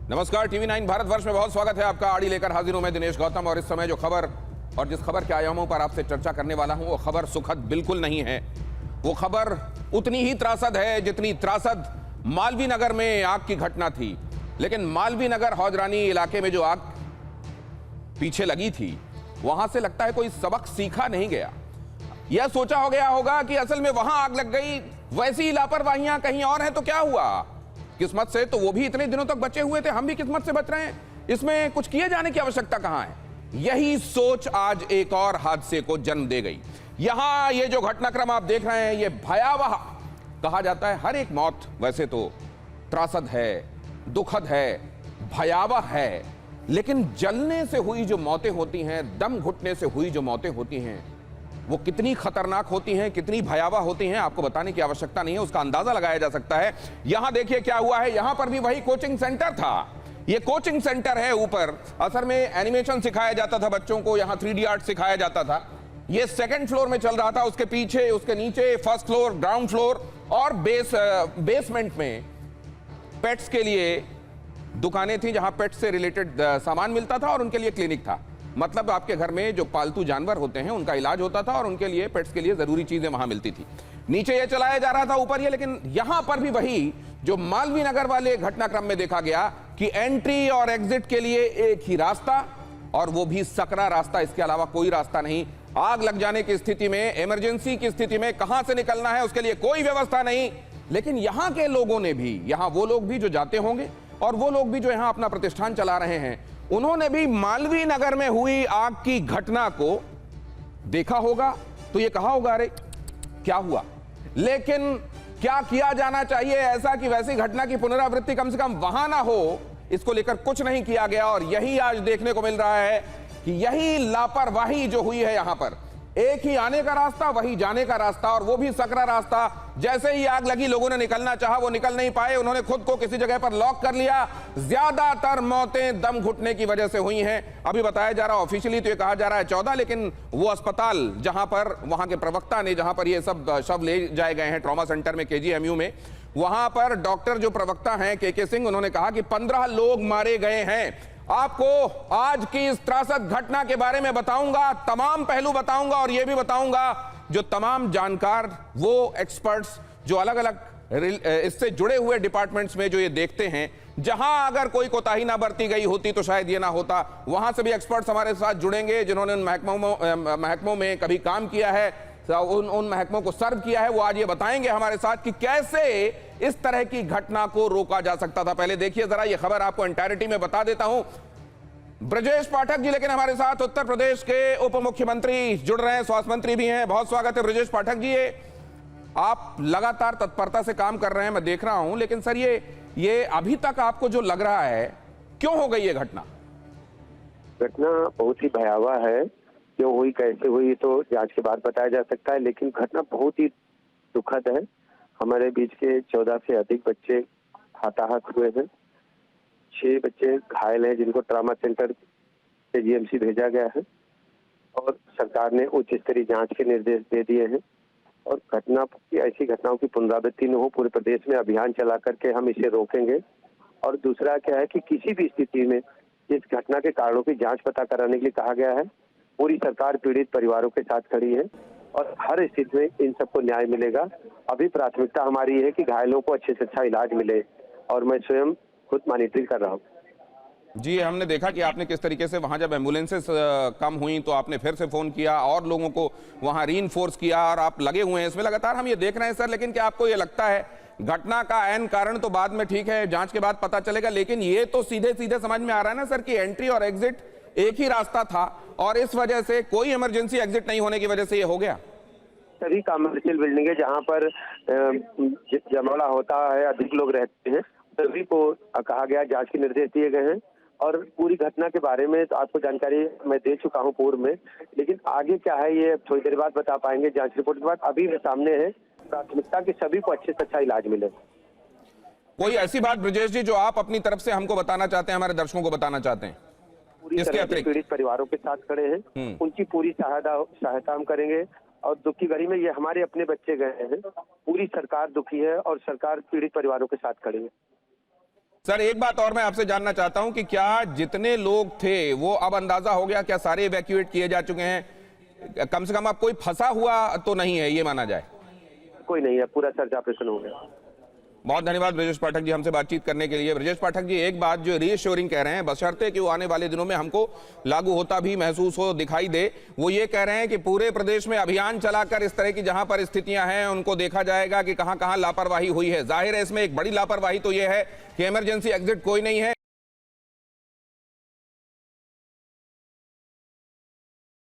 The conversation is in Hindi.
नमस्कार, टीवी 9 भारतवर्ष में बहुत स्वागत है आपका। आड़ी लेकर हाजिर हूं मैं दिनेश गौतम। और इस समय जो खबर और जिस खबर के आयामों पर आपसे चर्चा करने वाला हूं वो खबर सुखद बिल्कुल नहीं है। वो खबर उतनी ही त्रासद है जितनी त्रासद मालवीय नगर में आग की घटना थी। लेकिन मालवीय नगर हौजरानी इलाके में जो आग पीछे लगी थी वहां से लगता है कोई सबक सीखा नहीं गया। यह सोचा हो गया होगा कि असल में वहां आग लग गई, वैसी लापरवाहियां कहीं और हैं तो क्या हुआ। किस्मत से तो वो भी इतने दिनों तक बचे हुए थे, हम भी किस्मत से बच रहे हैं, इसमें कुछ किए जाने की आवश्यकता कहां है। यही सोच आज एक और हादसे को जन्म दे गई। यहां ये जो घटनाक्रम आप देख रहे हैं ये भयावह कहा जाता है। हर एक मौत वैसे तो त्रासद है, दुखद है, भयावह है, लेकिन जलने से हुई जो मौतें होती हैं, दम घुटने से हुई जो मौतें होती हैं, वो कितनी खतरनाक होती हैं, कितनी भयावह होती हैं, आपको बताने की आवश्यकता नहीं है, उसका अंदाजा लगाया जा सकता है। यहां देखिए क्या हुआ है। यहां पर भी वही कोचिंग सेंटर था। ये कोचिंग सेंटर है ऊपर, असल में एनिमेशन सिखाया जाता था बच्चों को, यहां 3D आर्ट सिखाया जाता था। ये सेकंड फ्लोर में चल रहा था, उसके पीछे, उसके नीचे फर्स्ट फ्लोर, ग्राउंड फ्लोर और बेसमेंट में पेट्स के लिए दुकानें थी, जहां पेट्स से रिलेटेड सामान मिलता था और उनके लिए क्लिनिक था। मतलब आपके घर में जो पालतू जानवर होते हैं उनका इलाज होता था और उनके लिए, पेट्स के लिए जरूरी चीजें वहां मिलती थी। नीचे ये चलाया जा रहा था, ऊपर ये। लेकिन यहां पर भी वही जो मालवीय नगर वाले घटनाक्रम में देखा गया कि एंट्री और एग्जिट के लिए एक ही रास्ता, और वो भी सकरा रास्ता, इसके अलावा कोई रास्ता नहीं। आग लग जाने की स्थिति में, इमरजेंसी की स्थिति में कहां से निकलना है उसके लिए कोई व्यवस्था नहीं। लेकिन यहां के लोगों ने भी, यहां वो लोग भी जो जाते होंगे और वो लोग भी जो यहां अपना प्रतिष्ठान चला रहे हैं, उन्होंने भी मालवीय नगर में हुई आग की घटना को देखा होगा तो ये कहा होगा अरे क्या हुआ। लेकिन क्या किया जाना चाहिए ऐसा कि वैसी घटना की पुनरावृत्ति कम से कम वहां ना हो, इसको लेकर कुछ नहीं किया गया। और यही आज देखने को मिल रहा है कि यही लापरवाही जो हुई है यहां पर, एक ही आने का रास्ता, वही जाने का रास्ता, और वो भी सकरा रास्ता। जैसे ही आग लगी लोगों ने निकलना चाहा, वो निकल नहीं पाए, उन्होंने खुद को किसी जगह पर लॉक कर लिया। ज्यादातर मौतें दम घुटने की वजह से हुई हैं। अभी बताया जा रहा, ऑफिशियली तो ये कहा जा रहा है 14, लेकिन वो अस्पताल जहां पर, वहां के प्रवक्ता ने, जहां पर ये सब शव ले जाए गए हैं ट्रॉमा सेंटर में, KGMU में, वहां पर डॉक्टर जो प्रवक्ता हैं KK सिंह, उन्होंने कहा कि 15 लोग मारे गए हैं। आपको आज की इस त्रासद घटना के बारे में बताऊंगा, तमाम पहलू बताऊंगा, और यह भी बताऊंगा जो तमाम जानकार, वो एक्सपर्ट्स जो अलग अलग इससे जुड़े हुए डिपार्टमेंट्स में जो ये देखते हैं, जहां अगर कोई कोताही ना बरती गई होती तो शायद ये ना होता। वहां से भी एक्सपर्ट्स हमारे साथ जुड़ेंगे जिन्होंने उन महकमों में कभी काम किया है, उन महकमों को सर्व किया है। वो आज ये बताएंगे हमारे साथ कि कैसे इस तरह की घटना को रोका जा सकता था। पहले देखिए जरा ये खबर, आपको एंटायरिटी में बता देता हूं। ब्रजेश पाठक जी लेकिन हमारे साथ उत्तर प्रदेश के उप मुख्यमंत्री जुड़ रहे हैं, स्वास्थ्य मंत्री भी हैं। बहुत स्वागत है ब्रजेश पाठक जी। आप लगातार तत्परता से काम कर रहे हैं, मैं देख रहा हूं। लेकिन सर ये अभी तक आपको जो लग रहा है, क्यों हो गई ये घटना? घटना बहुत ही भयावह है। क्यों हुई, कैसे हुई, तो जांच के बाद बताया जा सकता है। लेकिन घटना बहुत ही दुखद है। हमारे बीच के 14 से अधिक बच्चे हताहत हुए हैं। 6 बच्चे घायल हैं जिनको ट्रॉमा सेंटर KGMC भेजा गया है, और सरकार ने उच्च स्तरीय जांच के निर्देश दे दिए हैं। और ऐसी घटनाओं की पुनरावृत्ति न हो, पूरे प्रदेश में अभियान चला करके हम इसे रोकेंगे। और दूसरा क्या है कि किसी भी स्थिति में इस घटना के कारणों की जांच पता कराने के लिए कहा गया है। पूरी सरकार पीड़ित परिवारों के साथ खड़ी है और हर स्थिति में इन सबको न्याय मिलेगा। अभी प्राथमिकता हमारी है कि घायलों को अच्छे से अच्छा इलाज मिले, और मैं स्वयं खुद मॉनिटरिंग कर रहा हूँ। जी, हमने देखा कि आपने किस तरीके से वहां जब एम्बुलेंसेस कम हुई तो आपने फिर से फोन किया और लोगों को वहां रीइंफोर्स किया, और आप लगे हुए हैं इसमें लगातार, हम ये देख रहे हैं सर। लेकिन क्या आपको ये लगता है घटना का ऐन कारण तो बाद में, ठीक है, जांच के बाद पता चलेगा, लेकिन ये तो सीधे सीधे समझ में आ रहा है ना सर कि एंट्री और एग्जिट एक ही रास्ता था, और इस वजह से कोई इमरजेंसी एग्जिट नहीं होने की वजह से ये हो गया। सभी कमर्शियल बिल्डिंग है जहाँ पर जमावड़ा होता है, अधिक लोग रहते हैं, सभी को कहा गया, जांच के निर्देश दिए गए हैं। और पूरी घटना के बारे में तो आपको जानकारी मैं दे चुका हूं पूर्व में, लेकिन आगे क्या है ये थोड़ी देर बाद बता पाएंगे जांच रिपोर्ट के बाद। अभी भी सामने है प्राथमिकता कि सभी को अच्छे से अच्छा इलाज मिले। कोई ऐसी बात ब्रजेश जी जो आप अपनी तरफ से हमको बताना चाहते हैं, हमारे दर्शकों को बताना चाहते हैं? पूरी तरह से पीड़ित परिवारों के साथ खड़े हैं, उनकी पूरी सहायता हम करेंगे। और दुख की घड़ी में ये हमारे अपने बच्चे गए हैं, पूरी सरकार दुखी है और सरकार पीड़ित परिवारों के साथ खड़ी है। सर एक बात और मैं आपसे जानना चाहता हूं कि क्या जितने लोग थे वो अब अंदाजा हो गया, क्या सारे इवैक्यूएट किए जा चुके हैं? कम से कम अब कोई फंसा हुआ तो नहीं है, ये माना जाए? कोई नहीं है, पूरा सर्च ऑपरेशन हो गया। बहुत धन्यवाद ब्रजेश पाठक जी हमसे बातचीत करने के लिए। ब्रजेश पाठक जी, एक बात जो रीअश्योरिंग कह रहे हैं, बशर्ते कि वो आने वाले दिनों में हमको लागू होता भी महसूस हो, दिखाई दे, वो ये कह रहे हैं कि पूरे प्रदेश में अभियान चलाकर इस तरह की जहां पर स्थितियां हैं उनको देखा जाएगा कि कहां कहां लापरवाही हुई है। जाहिर है इसमें एक बड़ी लापरवाही तो ये है कि इमरजेंसी एग्जिट कोई नहीं है।